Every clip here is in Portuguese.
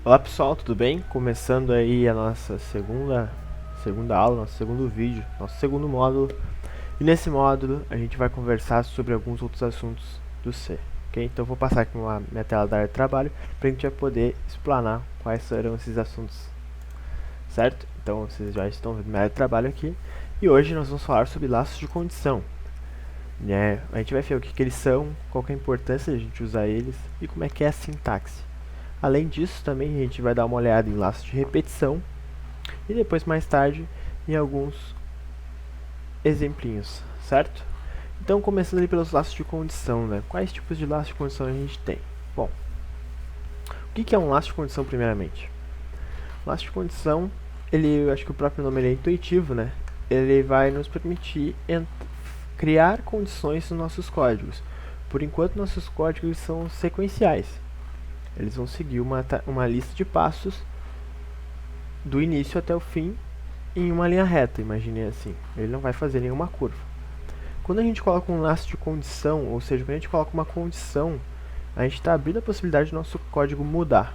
Olá pessoal, tudo bem? Começando aí a nossa segunda aula, nosso segundo vídeo, nosso segundo módulo. E nesse módulo a gente vai conversar sobre alguns outros assuntos do C, ok? Então eu vou passar aqui minha tela da área de trabalho para a gente poder explanar quais serão esses assuntos, certo? Então vocês já estão vendo minha área de trabalho aqui. E hoje nós vamos falar sobre laços de condição, né? A gente vai ver o que eles são, qual que é a importância de a gente usar eles e como é que é a sintaxe. Além disso, também a gente vai dar uma olhada em laços de repetição e depois, mais tarde, em alguns exemplinhos, certo? Então, começando ali pelos laços de condição, né? Quais tipos de laços de condição a gente tem? Bom, o que é um laço de condição, primeiramente? O laço de condição, eu acho que o próprio nome é intuitivo, né? Ele vai nos permitir criar condições nos nossos códigos. Por enquanto, nossos códigos são sequenciais. Eles vão seguir uma lista de passos do início até o fim em uma linha reta, imagine assim. Ele não vai fazer nenhuma curva. Quando a gente coloca um laço de condição, ou seja, quando a gente coloca uma condição, a gente está abrindo a possibilidade do nosso código mudar.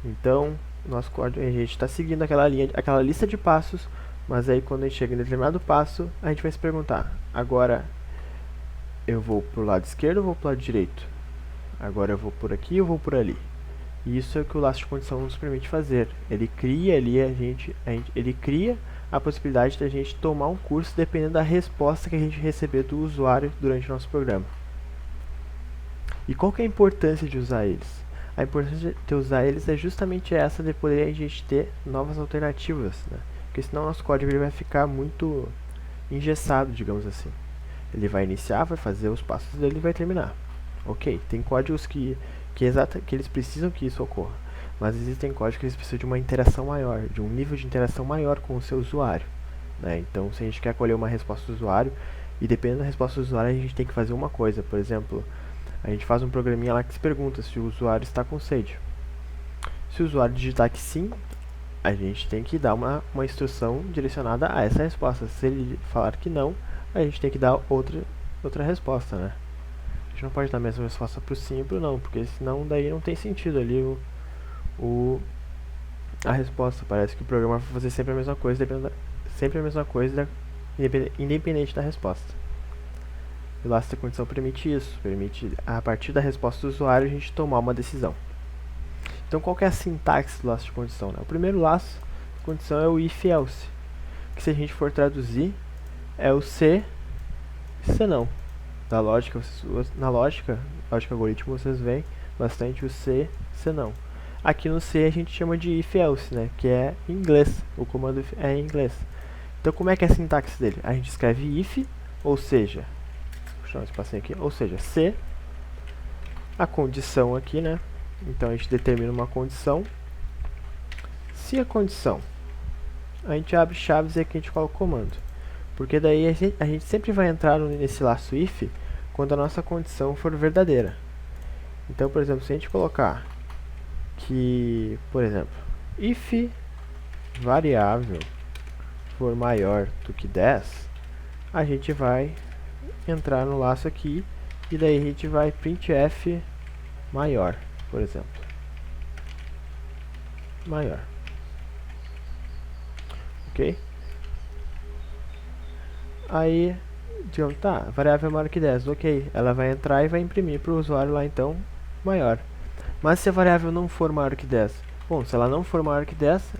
Então, nosso código, a gente está seguindo aquela lista de passos, mas aí quando a gente chega em determinado passo, a gente vai se perguntar: agora eu vou para o lado esquerdo ou vou para o lado direito? Agora eu vou por aqui ou vou por ali? E isso é o que o laço de condição nos permite fazer. Ele cria ali ele cria a possibilidade de a gente tomar um curso dependendo da resposta que a gente receber do usuário durante o nosso programa. E qual que é a importância de usar eles? A importância de usar eles é justamente essa de poder a gente ter novas alternativas, né? Porque senão o nosso código ele vai ficar muito engessado, digamos assim. Ele vai iniciar, vai fazer os passos dele e vai terminar. Ok, tem códigos que eles precisam que isso ocorra, mas existem códigos que eles precisam de uma interação maior, de um nível de interação maior com o seu usuário, né? Então, se a gente quer colher uma resposta do usuário, e dependendo da resposta do usuário, a gente tem que fazer uma coisa. Por exemplo, a gente faz um programinha lá que se pergunta se o usuário está com sede. Se o usuário digitar que sim, a gente tem que dar uma instrução direcionada a essa resposta. Se ele falar que não, a gente tem que dar outra resposta, né? A gente não pode dar a mesma resposta pro sim e pro não, porque senão daí não tem sentido ali a resposta. Parece que o programa vai fazer sempre a mesma coisa, sempre a mesma coisa, independente da resposta. O laço de condição permite isso, permite a partir da resposta do usuário a gente tomar uma decisão. Então qual que é a sintaxe do laço de condição, né? O primeiro laço de condição é o if-else, que se a gente for traduzir é o se não. Na lógica algoritmo vocês veem bastante o se não. Aqui no C a gente chama de if-else, né, que é em inglês, o comando é em inglês. Então como é que é a sintaxe dele? A gente escreve if, ou seja, vou puxar um espacinho aqui, ou seja, se a condição aqui, né, então a gente determina uma condição. Se a condição, a gente abre chaves e aqui a gente coloca o comando, porque daí a gente sempre vai entrar nesse laço if quando a nossa condição for verdadeira. Então, por exemplo, se a gente colocar que, por exemplo, if variável for maior do que 10, a gente vai entrar no laço aqui e daí a gente vai printf maior, por exemplo. Maior. Ok? Aí, digamos, tá, variável é maior que 10, ok. Ela vai entrar e vai imprimir para o usuário lá, então, maior. Mas se a variável não for maior que 10, bom, se ela não for maior que 10,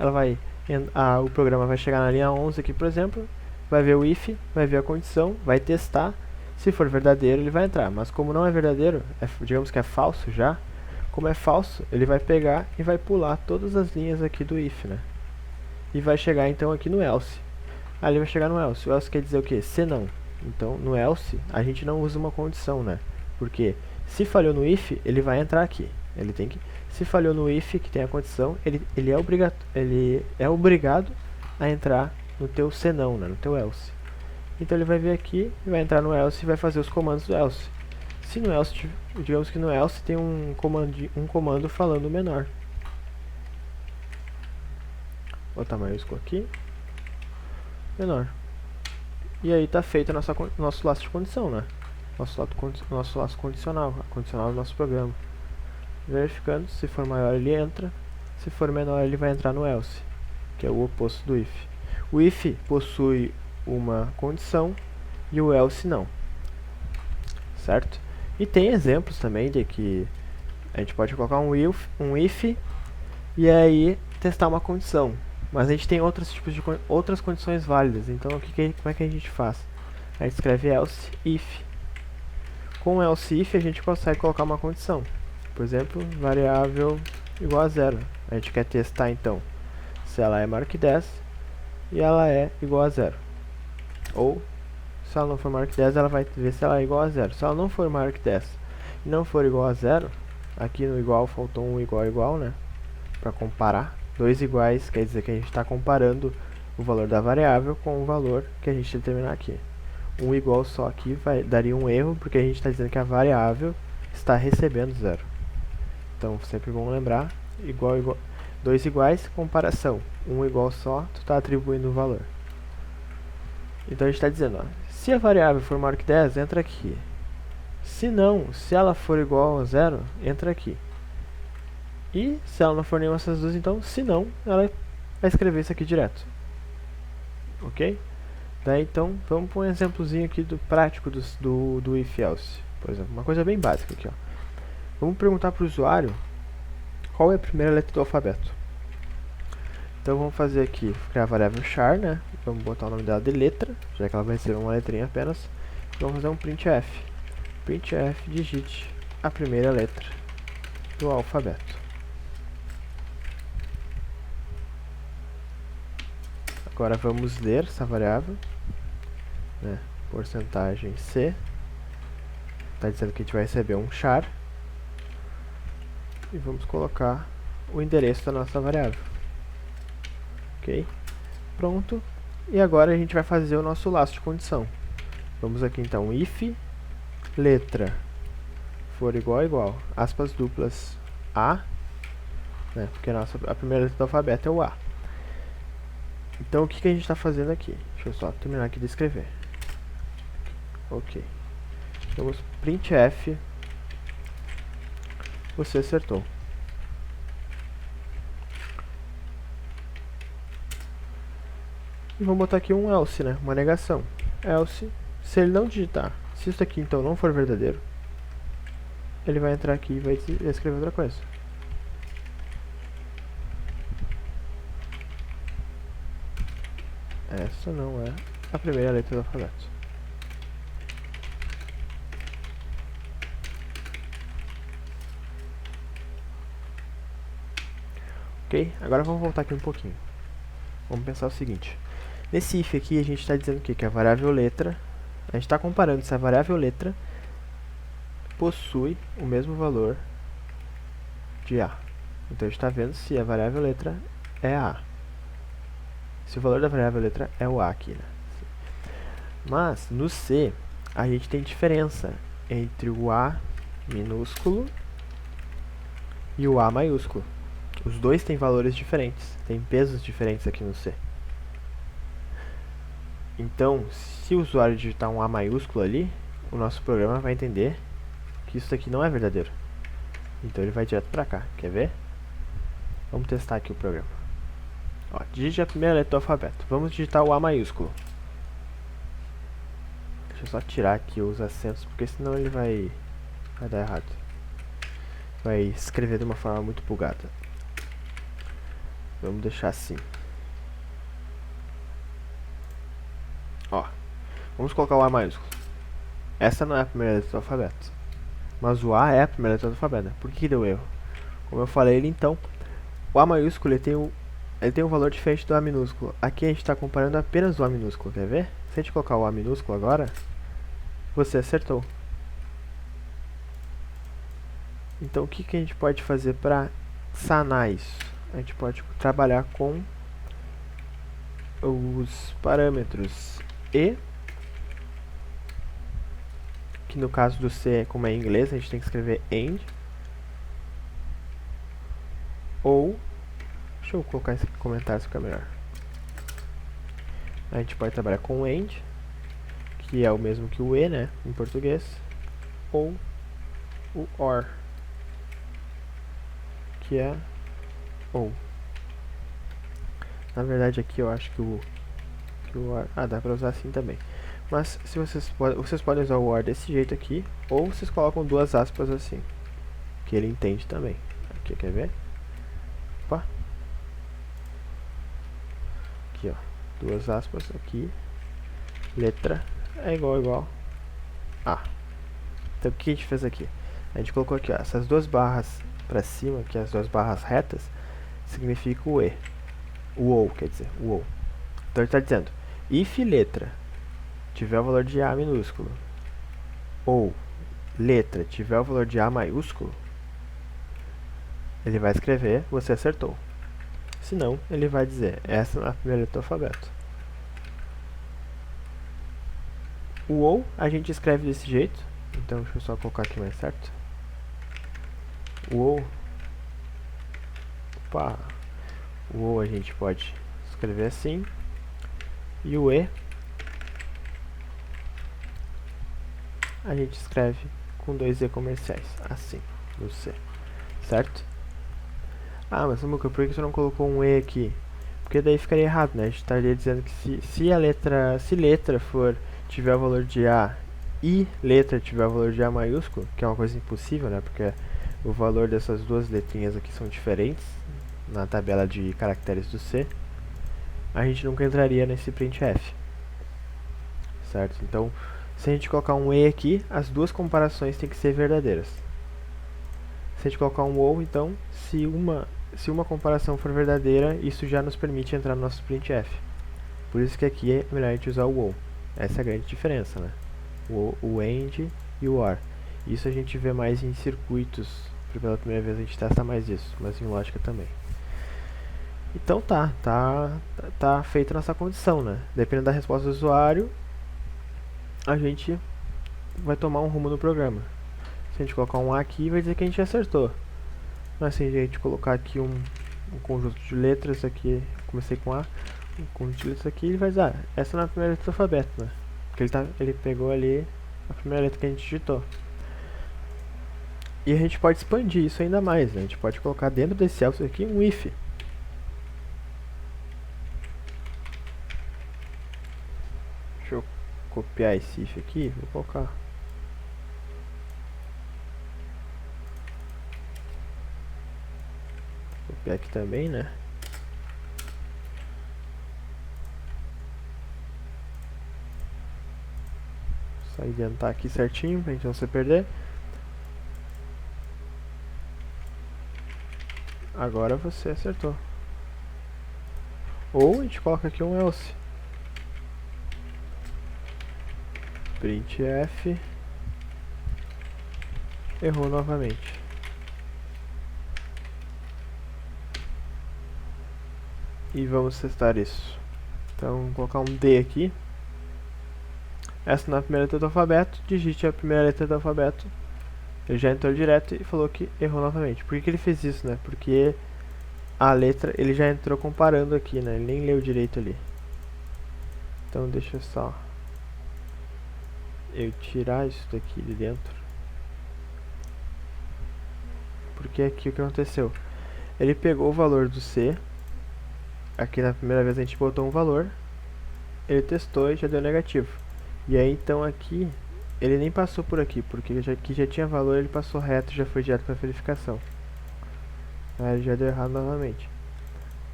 o programa vai chegar na linha 11 aqui, por exemplo, vai ver o if, vai ver a condição, vai testar. Se for verdadeiro, ele vai entrar. Mas como não é verdadeiro, digamos que é falso já, como é falso, ele vai pegar e vai pular todas as linhas aqui do if, né? E vai chegar então aqui no else. Aí ele vai chegar no else. O else quer dizer o quê? Se não. Então, no else, a gente não usa uma condição, né? Porque se falhou no if, ele vai entrar aqui. Se falhou no if, que tem a condição, ele é obrigado a entrar no teu senão, né? No teu else. Então ele vai vir aqui, vai entrar no else e vai fazer os comandos do else. Se no else, digamos que no else tem um comando falando menor. Vou botar maiúsculo aqui. Menor. E aí está feito nosso laço de condição, né? Nosso laço condicional, a condicional do nosso programa. verificando, se for maior ele entra, se for menor ele vai entrar no else, que é o oposto do if. O if possui uma condição e o else não, certo? E tem exemplos também de que a gente pode colocar um if e aí testar uma condição, mas a gente tem outros tipos de outras condições válidas. Então como é que a gente faz? A gente escreve else if. Com else if a gente consegue colocar uma condição, por exemplo, variável igual a 0. A gente quer testar então se ela é maior que 10 e ela é igual a 0. Ou, se ela não for maior que 10, ela vai ver se ela é igual a 0. Se ela não for maior que 10 e não for igual a 0, aqui no igual faltou um igual, né? Para comparar. Dois iguais quer dizer que a gente está comparando o valor da variável com o valor que a gente determinar aqui. Um igual só aqui daria um erro, porque a gente está dizendo que a variável está recebendo 0. Então, sempre bom lembrar, dois iguais, comparação. Um igual só, tu está atribuindo um valor. Então a gente está dizendo, ó, se a variável for maior que 10, entra aqui. Se não, se ela for igual a 0, entra aqui. E se ela não for nenhuma dessas duas, então, se não, ela vai escrever isso aqui direto. Ok? Daí, então, vamos para um exemplozinho aqui prático do if else. Por exemplo, uma coisa bem básica aqui, ó. Vamos perguntar para o usuário qual é a primeira letra do alfabeto. Então vamos fazer aqui, criar a variável char, né? Vamos botar o nome dela de letra, já que ela vai receber uma letrinha apenas. Vamos fazer um printf. Printf digite a primeira letra do alfabeto. Agora vamos ler essa variável, né? Porcentagem C. Está dizendo que a gente vai receber um char. E vamos colocar o endereço da nossa variável. Ok? Pronto. E agora a gente vai fazer o nosso laço de condição. Vamos aqui então, if letra for igual a igual, aspas duplas A, né? Porque a primeira letra do alfabeto é o A. Então o que a gente está fazendo aqui? Deixa eu só terminar aqui de escrever. Ok. Vamos printf. Você acertou. E vamos botar aqui um else, né? Uma negação. Else, se ele não digitar, se isso aqui então não for verdadeiro, ele vai entrar aqui e vai escrever outra coisa. Essa não é a primeira letra do alfabeto. Ok? Agora vamos voltar aqui um pouquinho. Vamos pensar o seguinte. Nesse if aqui a gente está dizendo que a variável letra, a gente está comparando se a variável letra possui o mesmo valor de A. Então a gente está vendo se a variável letra é A. Se o valor da variável letra é o A aqui, né? Mas no C a gente tem diferença entre o A minúsculo e o A maiúsculo. Os dois têm valores diferentes, têm pesos diferentes aqui no C. Então, se o usuário digitar um A maiúsculo ali, o nosso programa vai entender que isso aqui não é verdadeiro. Então ele vai direto para cá. Quer ver? Vamos testar aqui o programa. Ó, digite a primeira letra do alfabeto. Vamos digitar o A maiúsculo. Deixa eu só tirar aqui os acentos, porque senão ele vai dar errado. Vai escrever de uma forma muito bugada. Vamos deixar assim. Ó, vamos colocar o A maiúsculo. Essa não é a primeira letra do alfabeto, mas o A é a primeira letra do alfabeto, né? Por que deu erro? Como eu falei, então, o A maiúsculo ele tem um valor diferente do A minúsculo. Aqui a gente está comparando apenas o A minúsculo, quer ver? Se a gente colocar o A minúsculo agora, você acertou. Então o que a gente pode fazer para sanar isso? A gente pode trabalhar com os parâmetros E, que no caso do C, como é em inglês, a gente tem que escrever AND, ou, deixa eu colocar esse comentário se ficar melhor. A gente pode trabalhar com o AND, que é o mesmo que o E, né, em português, ou o OR. que é ou. Na verdade aqui eu acho que o dá pra usar assim também. Mas se vocês podem usar o or desse jeito aqui, ou vocês colocam duas aspas assim, que ele entende também. Aqui, quer ver? Opa. Aqui, ó, duas aspas aqui, letra é igual a. Então o que a gente fez aqui? A gente colocou aqui, ó, essas duas barras para cima, que as duas barras retas, significa o E. O OU, quer dizer, o OU. Então ele está dizendo, if letra tiver o valor de A minúsculo, ou letra tiver o valor de A maiúsculo, ele vai escrever, você acertou. Se não, ele vai dizer, essa é a primeira letra do alfabeto. O OU a gente escreve desse jeito, então deixa eu só colocar aqui mais certo. O OU, opa, o OU a gente pode escrever assim, e o E a gente escreve com dois E comerciais, assim, no C, certo? Ah, mas Samuca, por que você não colocou um E aqui? Porque daí ficaria errado, né? A gente estaria dizendo que se letra tiver o valor de A e letra tiver o valor de A maiúsculo, que é uma coisa impossível, né? Porque o valor dessas duas letrinhas aqui são diferentes na tabela de caracteres do C, a gente nunca entraria nesse printf, certo? Então, se a gente colocar um E aqui, as duas comparações têm que ser verdadeiras. Se a gente colocar um OU, então, se uma comparação for verdadeira, isso já nos permite entrar no nosso printf. Por isso que aqui é melhor a gente usar o OU. Essa é a grande diferença, né? O AND e o OR. Isso a gente vê mais em circuitos, pela primeira vez a gente testa mais isso, mas em lógica também. Então tá feita a nossa condição, né? Dependendo da resposta do usuário, a gente vai tomar um rumo no programa. Se a gente colocar um A aqui, vai dizer que a gente acertou. Mas se a gente colocar aqui um conjunto de letras aqui, comecei com A, um conjunto de letras aqui, ele vai dizer, essa não é a primeira letra do alfabeto, né? Porque ele pegou ali a primeira letra que a gente digitou. E a gente pode expandir isso ainda mais, né? A gente pode colocar dentro desse else aqui um if. Deixa eu copiar esse if aqui, vou colocar. Copiar aqui também, né? Só inventar aqui certinho pra gente não se perder. Agora você acertou. Ou a gente coloca aqui um else. Printf errou novamente. E vamos testar isso. Então, vou colocar um D aqui. Essa não é a primeira letra do alfabeto. Digite a primeira letra do alfabeto. Ele já entrou direto e falou que errou novamente. Por que ele fez isso, né? Porque a letra, ele já entrou comparando aqui, né? Ele nem leu direito ali. Então, deixa só eu tirar isso daqui de dentro. Porque aqui o que aconteceu? Ele pegou o valor do C. Aqui na primeira vez a gente botou um valor. Ele testou e já deu negativo. E aí então aqui, ele nem passou por aqui, porque aqui já tinha valor, ele passou reto e já foi direto para verificação. Aí ele já deu errado novamente.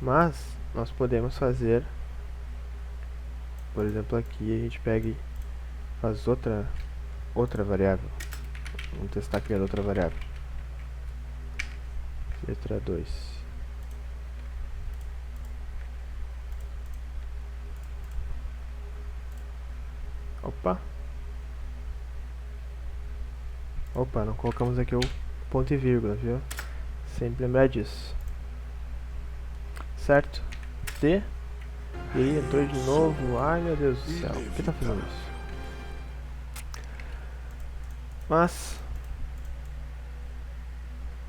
Mas, nós podemos fazer, por exemplo aqui, a gente pega e faz outra variável. Vamos testar criando outra variável. Letra 2. Opa, não colocamos aqui o ponto e vírgula, viu? Sempre lembrar disso. Certo? D. E aí entrou de novo. Ai meu Deus do céu. Por que tá fazendo isso? Mas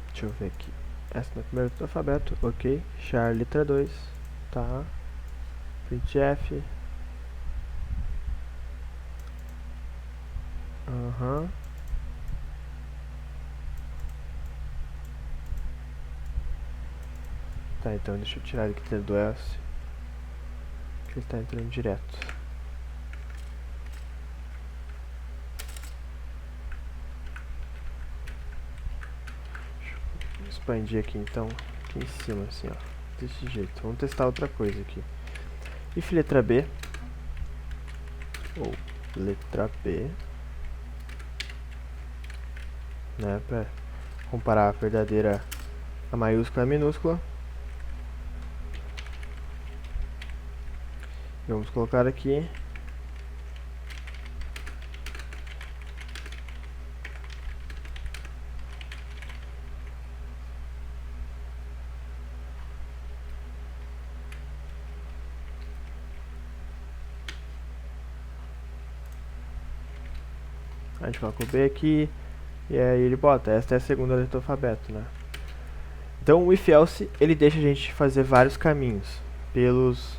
deixa eu ver aqui. Essa é a primeira letra do alfabeto. Ok. Char letra 2. Tá. Printf. Tá, então deixa eu tirar ele aqui do else, que ele tá entrando direto. Deixa eu expandir aqui então, aqui em cima assim, ó, desse jeito. Vamos testar outra coisa aqui. If letra B, ou letra B, né, pra comparar a verdadeira, a maiúscula e a minúscula. Vamos colocar aqui a gente coloca o B aqui, e aí ele bota, esta é a segunda letra do alfabeto, né? Então o if else, ele deixa a gente fazer vários caminhos pelas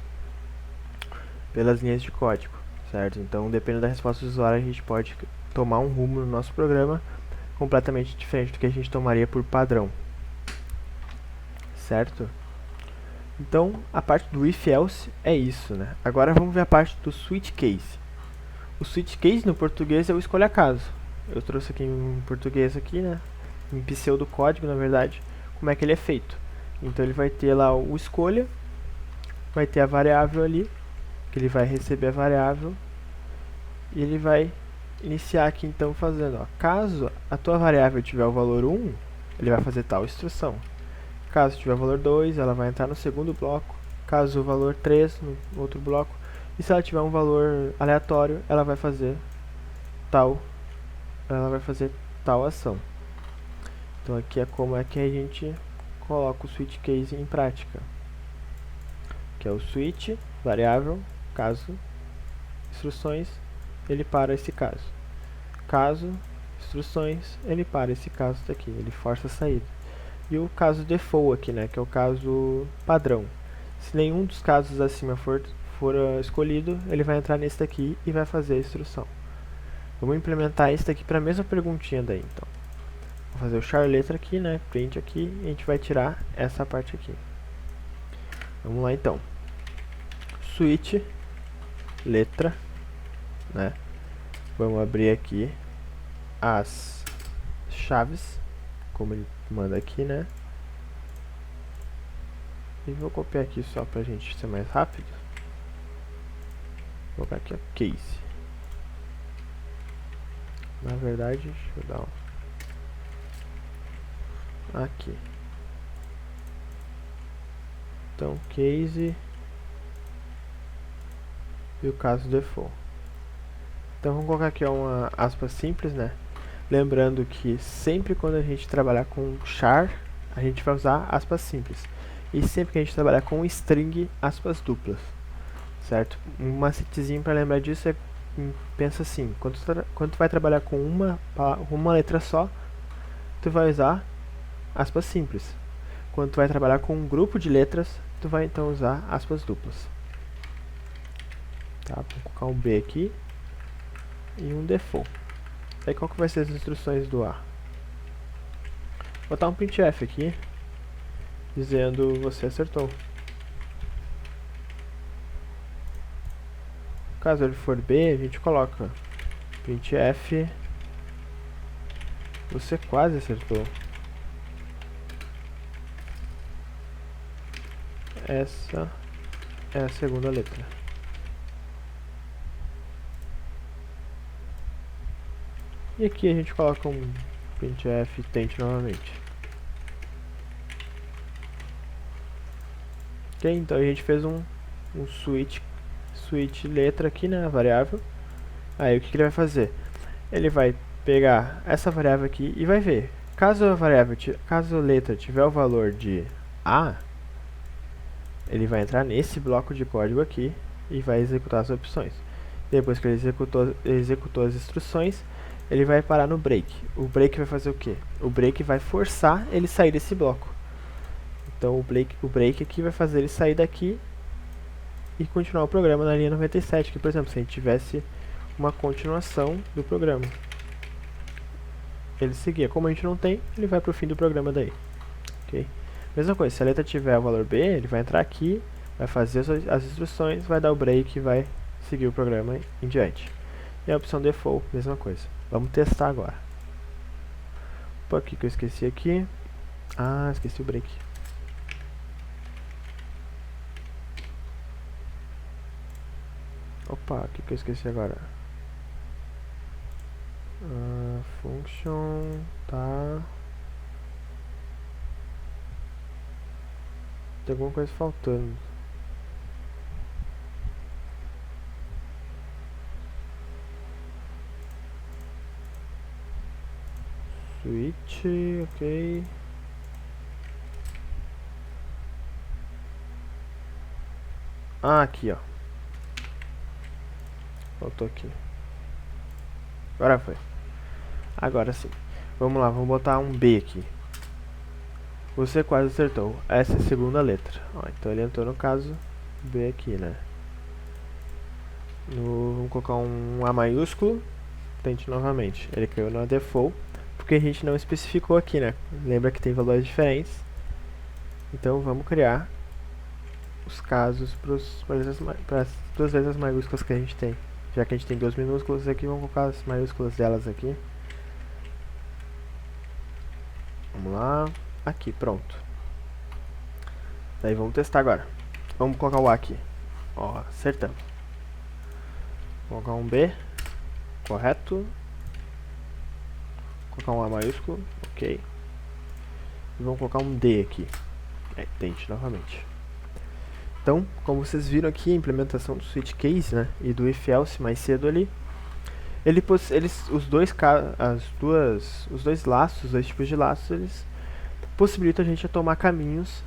linhas de código, certo? Então, dependendo da resposta do usuário, a gente pode tomar um rumo no nosso programa completamente diferente do que a gente tomaria por padrão, certo? Então, a parte do if else é isso, né? Agora vamos ver a parte do switch case. O switch case no português é o escolha caso. Eu trouxe aqui em português aqui, né? Em pseudo código, na verdade, como é que ele é feito. Então ele vai ter lá o escolha, vai ter a variável ali, que ele vai receber a variável, e ele vai iniciar aqui então fazendo, ó, caso a tua variável tiver o valor 1, ele vai fazer tal instrução. Caso tiver o valor 2, ela vai entrar no segundo bloco. Caso o valor 3, no outro bloco. E se ela tiver um valor aleatório, ela vai fazer tal ação. Então aqui é como é que a gente coloca o switch case em prática, que é o switch, variável, caso, instruções, ele para esse caso. Caso, instruções, ele para esse caso daqui, ele força a saída. E o caso default aqui, né, que é o caso padrão. Se nenhum dos casos acima for escolhido, ele vai entrar nesse daqui e vai fazer a instrução. Vamos implementar esse daqui para a mesma perguntinha daí, então. Vou fazer o char letra aqui, né, print aqui, e a gente vai tirar essa parte aqui. Vamos lá então. Switch, letra, né, vamos abrir aqui as chaves, como ele manda aqui, né, e vou copiar aqui só pra gente ser mais rápido. Vou colocar aqui a case. Na verdade, deixa eu dar um aqui. Então, case e o caso default. Então, vamos colocar aqui uma aspa simples, né? Lembrando que sempre quando a gente trabalhar com char, a gente vai usar aspas simples. E sempre que a gente trabalhar com string, aspas duplas. Certo? Um macetezinho para lembrar disso é, pensa assim, quando tu vai trabalhar com uma letra só, tu vai usar aspas simples. Quando tu vai trabalhar com um grupo de letras, tu vai então usar aspas duplas. Tá? Vou colocar um B aqui e um default. Aí qual que vai ser as instruções do A? Vou botar um printf aqui, dizendo você acertou. Caso ele for B, a gente coloca printf, você quase acertou. Essa é a segunda letra. E aqui a gente coloca um printf tente novamente. Ok, então a gente fez um switch letra aqui na variável. Aí o que ele vai fazer? Ele vai pegar essa variável aqui e vai ver. Caso a letra tiver o valor de A, ele vai entrar nesse bloco de código aqui e vai executar as opções. Depois que ele executou as instruções, ele vai parar no break. O break vai fazer o quê? O break vai forçar ele sair desse bloco. Então o break aqui vai fazer ele sair daqui e continuar o programa na linha 97, que por exemplo, se a gente tivesse uma continuação do programa, ele seguia. Como a gente não tem, ele vai para o fim do programa daí. Okay? Mesma coisa, se a letra tiver o valor B, ele vai entrar aqui, vai fazer as instruções, vai dar o break e vai seguir o programa em diante. E a opção default, mesma coisa. Vamos testar agora. Opa, o que eu esqueci aqui? Ah, esqueci o break. Opa, o que eu esqueci agora? Function, tá. Tem alguma coisa faltando. Switch, ok. Ah, aqui, ó. Faltou aqui. Agora foi. Agora sim. Vamos lá, vamos botar um B aqui. Você quase acertou. Essa é a segunda letra. Ó, então ele entrou no caso B aqui, né? Vamos colocar um A maiúsculo. Tente novamente. Ele caiu na default, porque a gente não especificou aqui, né? Lembra que tem valores diferentes. Então vamos criar os casos para as duas letras maiúsculas que a gente tem. Já que a gente tem duas minúsculas aqui, vamos colocar as maiúsculas delas aqui. Vamos lá. Aqui, pronto. Daí vamos testar agora. Vamos colocar o A aqui. Ó, acertamos. Vou colocar um B. Correto. Vou colocar um A maiúsculo. Ok. E vamos colocar um D aqui. Tente novamente. Então, como vocês viram aqui, a implementação do switch case, né, e do if else mais cedo ali, os dois laços, os dois tipos de laços, eles possibilitam a gente a tomar caminhos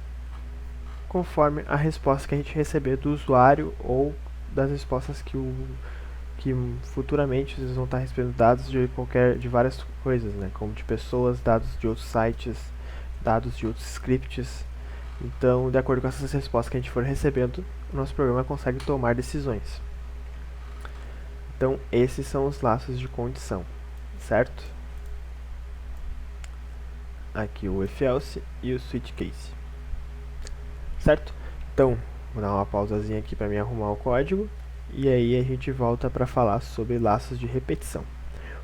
conforme a resposta que a gente receber do usuário ou das respostas que futuramente vocês vão estar recebendo dados de várias coisas, né, como de pessoas, dados de outros sites, dados de outros scripts. Então, de acordo com essas respostas que a gente for recebendo, o nosso programa consegue tomar decisões. Então, esses são os laços de condição, certo? Aqui o if else e o switch case, certo? Então, vou dar uma pausazinha aqui para me arrumar o código e aí a gente volta para falar sobre laços de repetição.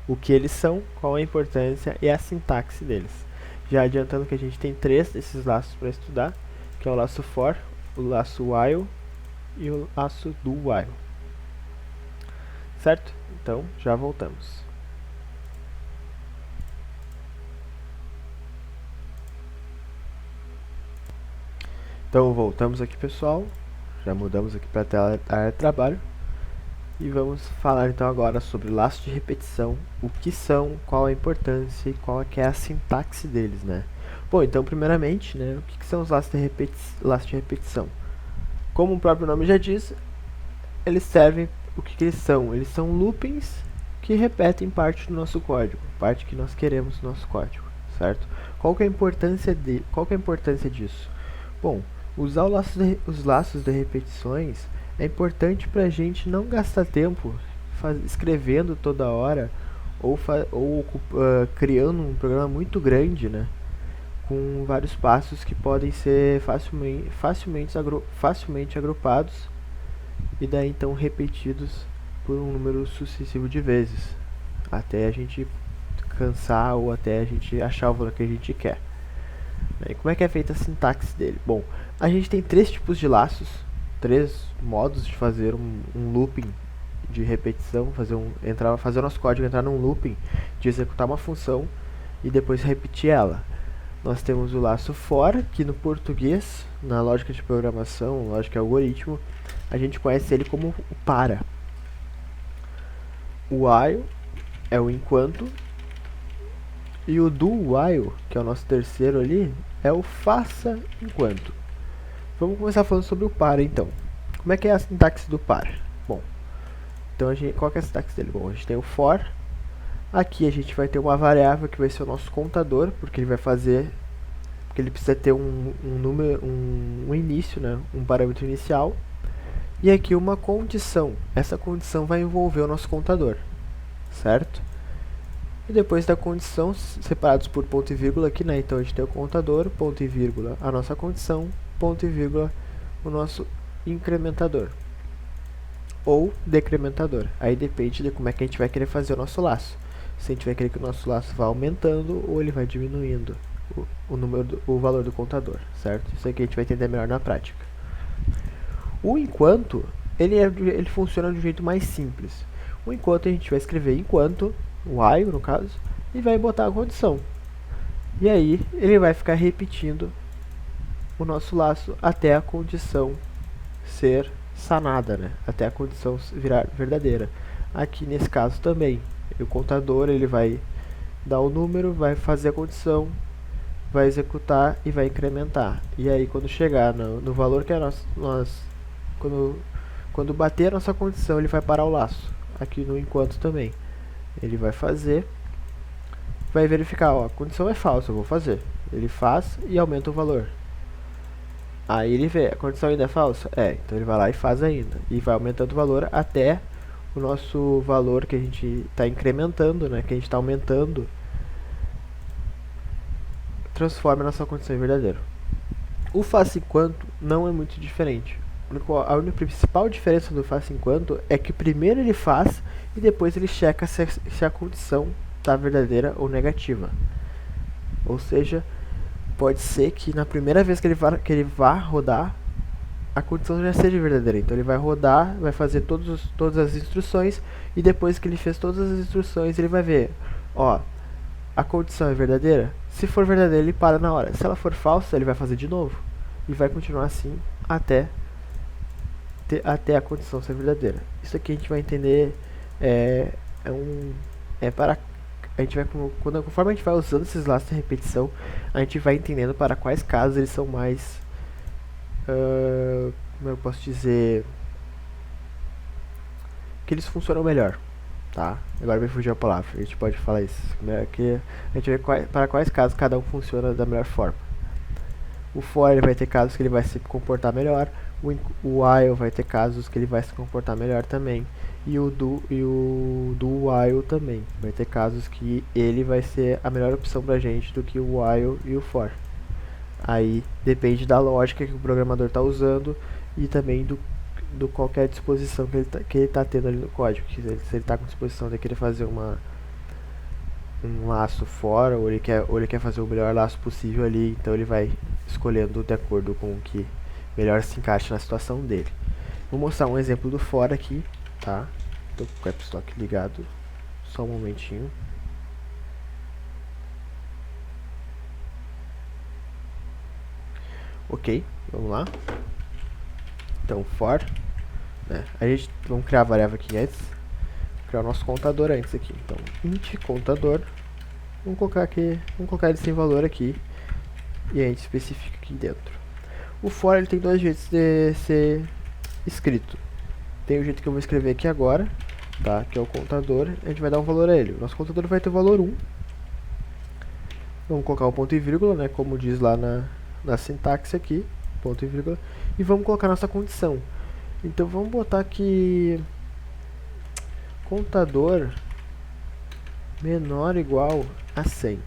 O que eles são, qual a importância e a sintaxe deles. Já adiantando que a gente tem 3 desses laços para estudar, que é o laço for, o laço while e o laço do while. Certo? Então, já voltamos. Então, voltamos aqui, pessoal. Já mudamos aqui para a tela da área de trabalho. E vamos falar então agora sobre laços de repetição, o que são, qual a importância e qual é a sintaxe deles, né? Bom, então primeiramente, né, o que são os laços de repetição? Como o próprio nome já diz, eles servem, o que eles são? Eles são loopings que repetem parte do nosso código, parte que nós queremos no nosso código, certo? Qual que é a importância disso? Bom, usar os laços de repetições é importante para a gente não gastar tempo escrevendo toda hora ou criando um programa muito grande, né, com vários passos que podem ser facilmente agrupados e daí então repetidos por um número sucessivo de vezes, até a gente cansar ou até a gente achar o valor que a gente quer. E como é que é feita a sintaxe dele? Bom, a gente tem 3 tipos de laços, 3 modos de fazer um looping de repetição, fazer o nosso código entrar num looping de executar uma função e depois repetir ela. Nós temos o laço for, que no português, na lógica de programação, lógica de algoritmo, a gente conhece ele como o para. O while é o enquanto, e o do while, que é o nosso terceiro ali, é o faça enquanto. Vamos começar falando sobre o para então. Como é que é a sintaxe do para? Bom, então qual que é a sintaxe dele? Bom, a gente tem o for. Aqui a gente vai ter uma variável que vai ser o nosso contador, porque ele precisa ter um início, né, um parâmetro inicial. E aqui uma condição. Essa condição vai envolver o nosso contador, certo? E depois da condição, separados por ponto e vírgula aqui, né? Então a gente tem o contador, ponto e vírgula, a nossa condição, ponto e vírgula, o nosso incrementador. Ou decrementador. Aí depende de como é que a gente vai querer fazer o nosso laço. Se a gente vai querer que o nosso laço vá aumentando ou ele vai diminuindo o valor do contador, certo? Isso aqui a gente vai entender melhor na prática. O enquanto, ele funciona de um jeito mais simples. O enquanto a gente vai escrever enquanto, while no caso, e vai botar a condição. E aí ele vai ficar repetindo o nosso laço até a condição ser sanada, né? Até a condição virar verdadeira. Aqui nesse caso também, o contador ele vai dar o número, vai fazer a condição, vai executar e vai incrementar. E aí quando chegar no valor que quando bater a nossa condição, ele vai parar o laço. Aqui no enquanto também. Ele vai fazer, vai verificar, ó, a condição é falsa, eu vou fazer. Ele faz e aumenta o valor. Aí ele vê, a condição ainda é falsa? É, então ele vai lá e faz ainda. E vai aumentando o valor até o nosso valor que a gente está incrementando, né, que a gente está aumentando, transforma a nossa condição em verdadeiro. O faça enquanto não é muito diferente. A única principal diferença do faça enquanto é que primeiro ele faz e depois ele checa se a condição está verdadeira ou negativa. Ou seja, pode ser que na primeira vez que ele vá rodar, a condição já seja verdadeira. Então ele vai rodar, vai fazer todas as instruções e depois que ele fez todas as instruções, ele vai ver, ó, a condição é verdadeira? Se for verdadeira, ele para na hora. Se ela for falsa, ele vai fazer de novo. E vai continuar assim até a condição ser verdadeira. Isso aqui a gente vai entender, a gente vai, conforme a gente vai usando esses laços de repetição, a gente vai entendendo para quais casos eles são mais, como eu posso dizer, que eles funcionam melhor, tá? Agora me fugiu a palavra, a gente pode falar isso, que a gente vê para quais casos cada um funciona da melhor forma. O for ele vai ter casos que ele vai se comportar melhor, o while vai ter casos que ele vai se comportar melhor também, e o do while também vai ter casos que ele vai ser a melhor opção pra gente do que o while e o for. Aí depende da lógica que o programador está usando e também do qualquer disposição que ele tá tendo ali no código. Se ele está com disposição de querer fazer um laço fora, ou ele quer fazer o melhor laço possível ali, então ele vai escolhendo de acordo com o que melhor se encaixa na situação dele. Vou mostrar um exemplo do for aqui, tá? Tô com o caps lock ligado, só um momentinho. Ok, vamos lá. Então for, né? Vamos criar a variável aqui antes, criar o nosso contador antes aqui. Então int contador, vamos colocar ele sem valor aqui e a gente especifica aqui dentro. O for ele tem dois jeitos de ser escrito. Tem o jeito que eu vou escrever aqui agora, tá? Que é o contador, a gente vai dar um valor a ele. O nosso contador vai ter o valor 1. Vamos colocar o ponto e vírgula, né? Como diz lá na sintaxe aqui, ponto e vírgula. E vamos colocar nossa condição. Então vamos botar aqui contador menor ou igual a 100.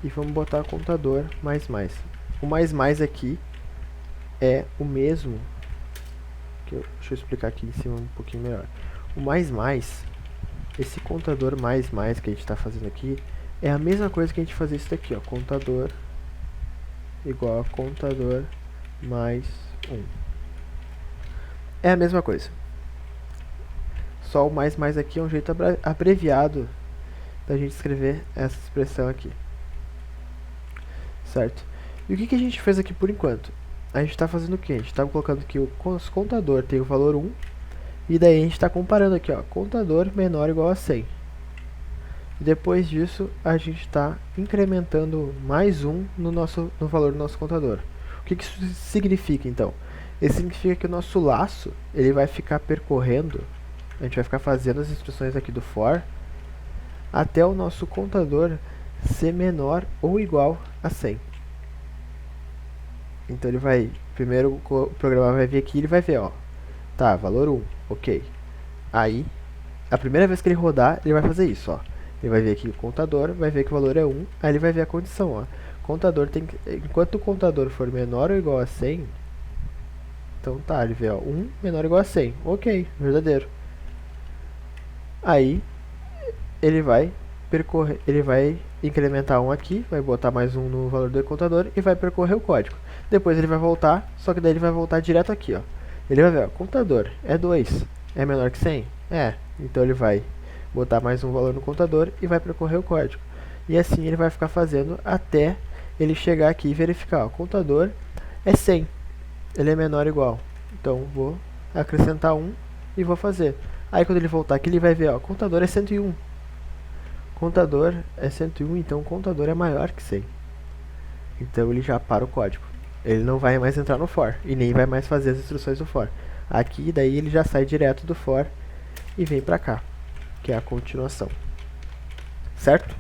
E vamos botar contador mais mais. O mais mais aqui é o mesmo deixa eu explicar aqui em cima um pouquinho melhor. O mais mais, esse contador mais mais que a gente está fazendo aqui, é a mesma coisa que a gente fazer isso daqui, ó, contador igual a contador mais 1. É a mesma coisa. Só o mais mais aqui é um jeito abreviado da gente escrever essa expressão aqui. Certo? E o que a gente fez aqui por enquanto? A gente está fazendo o que? A gente está colocando que o contador tem o valor 1, e daí a gente está comparando aqui, ó, contador menor ou igual a 100. E depois disso, a gente está incrementando mais 1 no valor do nosso contador. O que isso significa, então? Isso significa que o nosso laço, ele vai ficar percorrendo, a gente vai ficar fazendo as instruções aqui do for, até o nosso contador ser menor ou igual a 100. Então ele vai, primeiro o programa vai vir aqui e ele vai ver, ó, tá, valor 1, ok. Aí a primeira vez que ele rodar, ele vai fazer isso, ó. Ele vai ver aqui o contador, vai ver que o valor é 1, aí ele vai ver a condição, ó. Contador tem que, enquanto o contador for menor ou igual a 100, então tá, ele vê, ó, 1 menor ou igual a 100. Ok, verdadeiro. Aí, ele vai percorrer, ele vai incrementar 1 aqui, vai botar mais 1 no valor do contador e vai percorrer o código. Depois ele vai voltar, só que daí ele vai voltar direto aqui, ó. Ele vai ver, ó, contador é 2, é menor que 100? É, então ele vai botar mais um valor no contador e vai percorrer o código. E assim ele vai ficar fazendo até ele chegar aqui e verificar, ó, contador é 100, ele é menor ou igual. Então vou acrescentar 1 e vou fazer. Aí quando ele voltar aqui ele vai ver, ó, contador é 101. Contador é 101, então o contador é maior que 100. Então ele já para o código. Ele não vai mais entrar no for e nem vai mais fazer as instruções do for. Aqui daí ele já sai direto do for e vem pra cá, que é a continuação. Certo?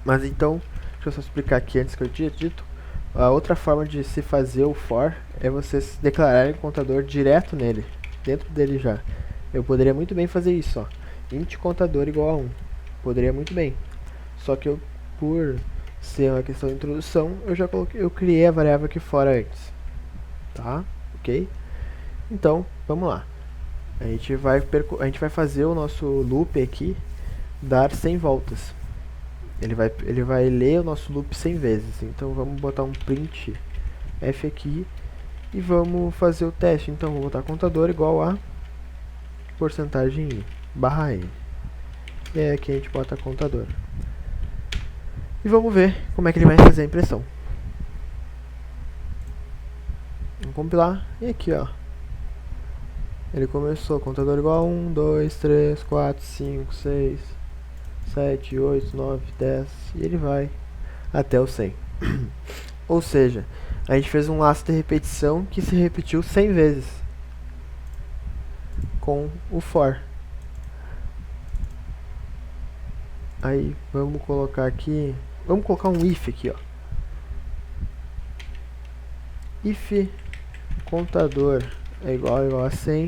Mas então, deixa eu só explicar aqui antes que eu tinha dito. A outra forma de se fazer o for é vocês declararem o contador direto nele, dentro dele já. Eu poderia muito bem fazer isso, ó. Int contador igual a 1. Poderia muito bem. Só que eu, por ser uma questão de introdução, eu criei a variável aqui fora antes. Tá? Ok? Então, vamos lá. A gente vai fazer o nosso loop aqui dar 100 voltas. Ele vai ler o nosso loop 100 vezes. Então vamos botar um print f aqui e vamos fazer o teste. Então vou botar contador igual a porcentagem i barra n. E aí aqui a gente bota contador. E vamos ver como é que ele vai fazer a impressão. Vamos compilar. E aqui, ó. Ele começou, contador igual a 1, 2, 3, 4, 5, 6, 7, 8, 9, 10. E ele vai até o 100. Ou seja, a gente fez um laço de repetição que se repetiu 100 vezes com o for. Aí vamos colocar aqui, vamos colocar um if aqui, ó. If contador é igual a 100,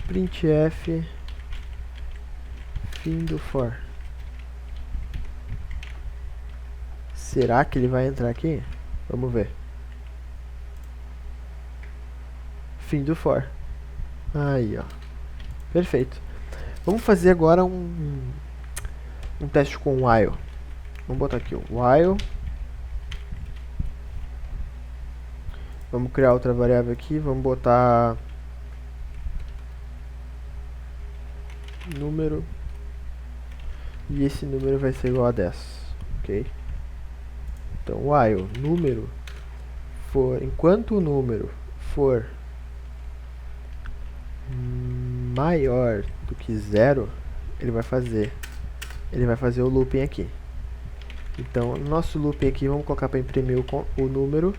printf fim do for. Será que ele vai entrar aqui? Vamos ver. Fim do for. Aí, ó. Perfeito. Vamos fazer agora um teste com while. Vamos botar aqui o while. Vamos criar outra variável aqui. Vamos botar número. E esse número vai ser igual a 10. Ok? Então, while número for, enquanto o número for maior do que 0, ele vai fazer o looping aqui. Então, no nosso looping aqui, vamos colocar para imprimir o número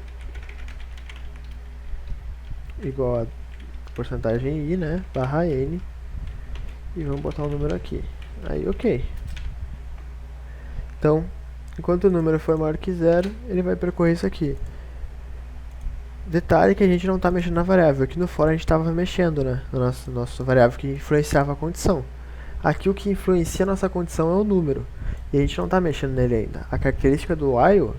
igual a porcentagem i, né, barra n, e vamos botar o número aqui. Aí, ok. Então, enquanto o número for maior que 0, ele vai percorrer isso aqui. Detalhe que a gente não está mexendo na variável. Aqui no for a gente estava mexendo, né, na nossa variável que influenciava a condição. Aqui o que influencia a nossa condição é o número. E a gente não está mexendo nele ainda. A característica do while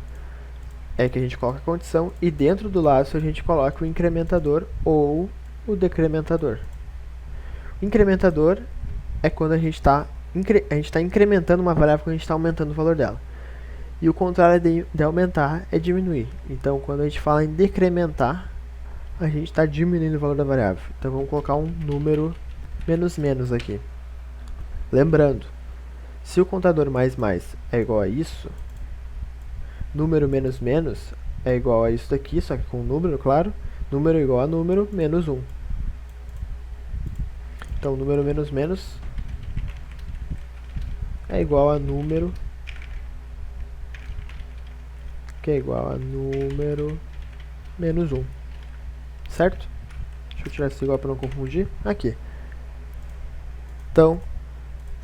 é que a gente coloca a condição e dentro do laço a gente coloca o incrementador ou o decrementador. O incrementador é quando a gente está incrementando uma variável quando a gente está aumentando o valor dela. E o contrário de aumentar é diminuir. Então, quando a gente fala em decrementar, a gente está diminuindo o valor da variável. Então, vamos colocar um número menos aqui. Lembrando, se o contador mais é igual a isso, número menos é igual a isso daqui, só que com número, claro. Número igual a número menos 1. Então, número menos é igual a número que é igual a número menos 1. Certo? Deixa eu tirar esse igual para não confundir. Aqui. Então,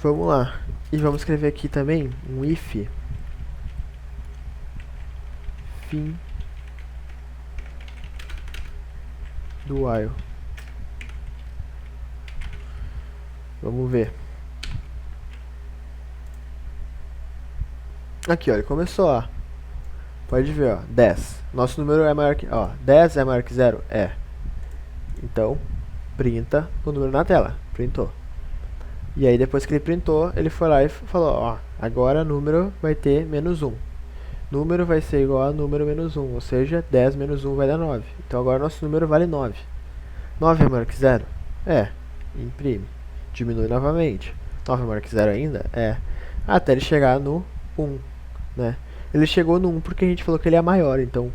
vamos lá. E vamos escrever aqui também um if fim do while. Vamos ver. Aqui, ó, ele começou, ó. Pode ver, ó, 10. Nosso número é maior que, ó, 10 é maior que 0? É. Então, printa o número na tela. Printou. E aí, depois que ele printou, ele foi lá e falou, ó, agora o número vai ter menos 1. Número vai ser igual a número menos 1, ou seja, 10 menos 1 vai dar 9. Então agora nosso número vale 9. 9 é maior que 0? É. Imprime. Diminui novamente. 9 é maior que 0 ainda? É. Até ele chegar no 1, né? Ele chegou no 1 porque a gente falou que ele é maior, então...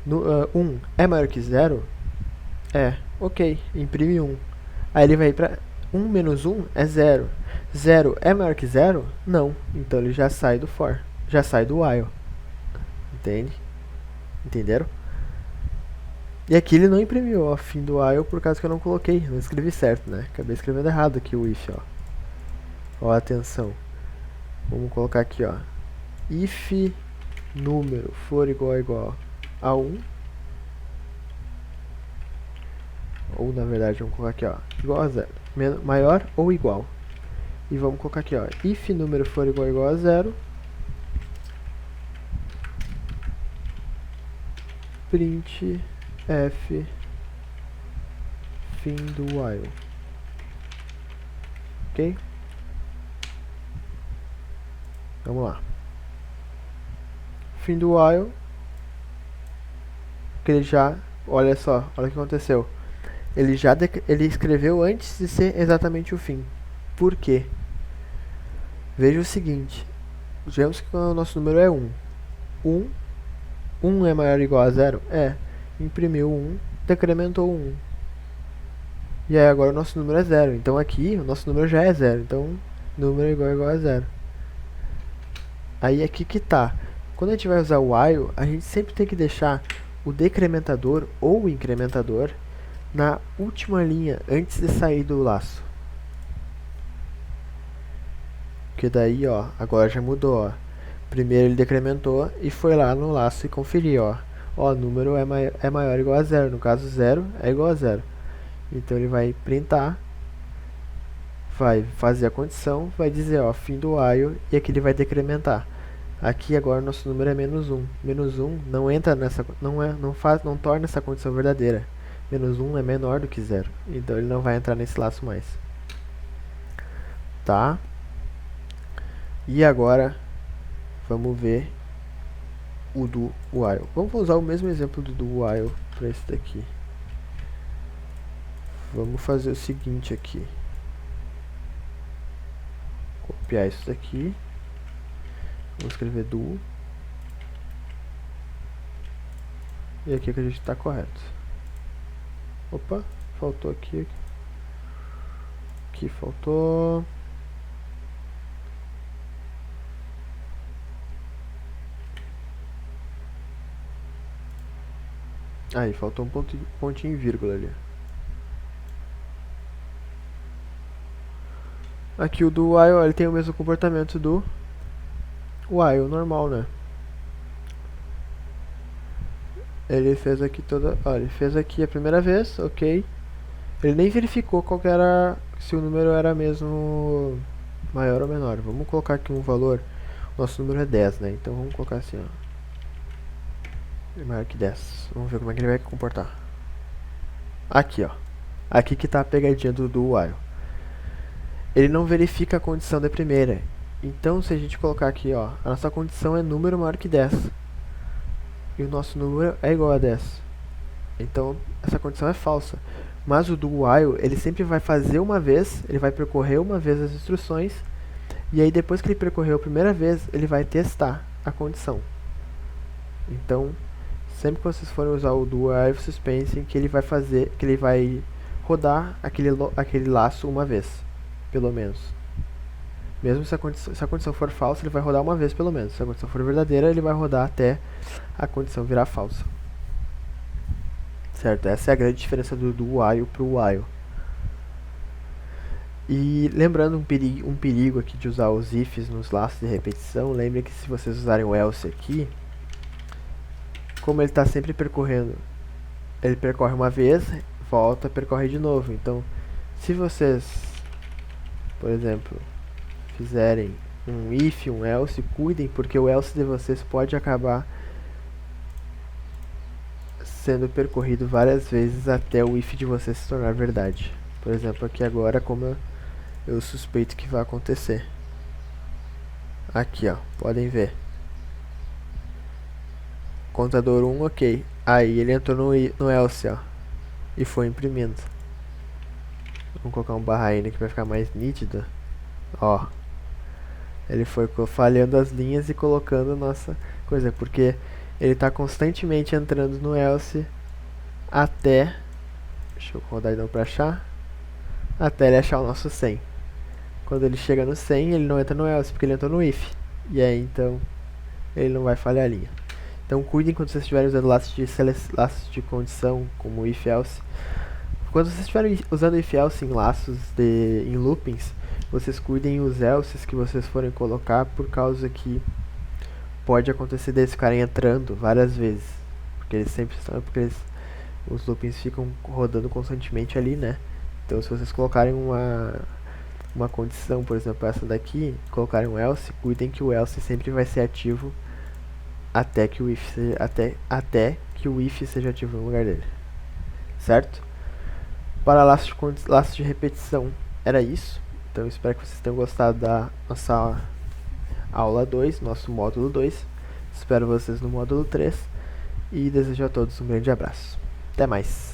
1 é maior que 0? É. Ok, imprime 1. Aí ele vai pra... 1 menos 1 é 0. 0 é maior que 0? Não. Então ele já sai do for. Já sai do while. Entende? Entenderam? E aqui ele não imprimiu, ó, fim do while por causa que eu não coloquei, não escrevi certo, né? Acabei escrevendo errado aqui o if, ó. Ó, atenção. Vamos colocar aqui, ó. If número for igual a 1. Ou na verdade, vamos colocar aqui, ó. Igual a 0. Maior ou igual. E vamos colocar aqui, ó. If número for igual a 0. Print f fim do while. Ok? Vamos lá. Fim do while. Que ele já... Olha só, olha o que aconteceu. Ele escreveu antes de ser exatamente o fim. Por quê? Veja o seguinte. Vejamos que o nosso número é 1. 1 é maior ou igual a 0? É. Imprimiu 1, decrementou 1. E aí agora o nosso número é 0. Então aqui o nosso número já é 0. Então número é igual a 0. Aí aqui que tá. Quando a gente vai usar o while, a gente sempre tem que deixar o decrementador ou o incrementador na última linha antes de sair do laço. Porque daí, ó, agora já mudou, ó. Primeiro ele decrementou e foi lá no laço e conferiu, ó. Ó, o número é maior ou igual a 0. No caso, 0 é igual a 0. Então ele vai printar, vai fazer a condição, vai dizer, ó, fim do while, e aqui ele vai decrementar. Aqui agora nosso número é menos 1. Menos 1 não entra nessa, não torna essa condição verdadeira. Menos 1 é menor do que 0. Então ele não vai entrar nesse laço mais. Tá? E agora vamos ver o do while. Vamos usar o mesmo exemplo do while para esse daqui. Vamos fazer o seguinte aqui. Copiar isso daqui. Vamos escrever do. E aqui que a gente está correto. Opa, faltou aqui. Aqui faltou. Aí, faltou um pontinho e vírgula ali. Aqui o do while, ele tem o mesmo comportamento do while normal, né? Ele fez aqui toda... Olha, ele fez aqui a primeira vez, ok. Ele nem verificou qual que era... Se o número era mesmo maior ou menor. Vamos colocar aqui um valor. Nosso número é 10, né? Então vamos colocar assim, ó. É maior que 10. Vamos ver como é que ele vai comportar. Aqui, ó. Aqui que tá a pegadinha do while. Ele não verifica a condição da primeira. Então, se a gente colocar aqui, ó, a nossa condição é número maior que 10. E o nosso número é igual a 10. Então, essa condição é falsa. Mas o do while, ele sempre vai fazer uma vez, ele vai percorrer uma vez as instruções, e aí depois que ele percorreu a primeira vez, ele vai testar a condição. Então, sempre que vocês forem usar o do while, vocês pensem que ele vai fazer, que ele vai rodar aquele laço uma vez, pelo menos. Mesmo se a condição for falsa, ele vai rodar uma vez pelo menos. Se a condição for verdadeira, ele vai rodar até a condição virar falsa. Certo? Essa é a grande diferença do while para o while. E lembrando um perigo aqui de usar os ifs nos laços de repetição, lembre que se vocês usarem o else aqui, como ele está sempre percorrendo, ele percorre uma vez, volta, percorre de novo. Então, se vocês por exemplo, fizerem um if, um else, cuidem, porque o else de vocês pode acabar sendo percorrido várias vezes até o if de vocês se tornar verdade. Por exemplo, aqui agora, como eu suspeito que vai acontecer. Aqui, ó, podem ver. Contador 1, ok. Aí ele entrou no else, ó, e foi imprimindo. Vamos colocar um barra N aqui para ficar mais nítido. Ó, ele foi falhando as linhas e colocando nossa coisa, porque ele está constantemente entrando no else até, deixa eu rodar de novo para achar, até ele achar o nosso 100. Quando ele chega no 100, ele não entra no else, porque ele entrou no if. E aí, então, ele não vai falhar a linha. Então, cuidem quando vocês estiverem usando laços de condição, como if else. Quando vocês estiverem usando if else em laços em loopings, vocês cuidem os elses que vocês forem colocar, por causa que pode acontecer deles ficarem entrando várias vezes. Porque eles sempre estão, os loopings ficam rodando constantemente ali, né? Então, se vocês colocarem uma condição, por exemplo, essa daqui, colocarem um else, cuidem que o else sempre vai ser ativo até que o if seja, até que o if seja ativo no lugar dele. Certo? Para laços de repetição, era isso. Então, espero que vocês tenham gostado da nossa aula 2, nosso módulo 2. Espero vocês no módulo 3 e desejo a todos um grande abraço. Até mais!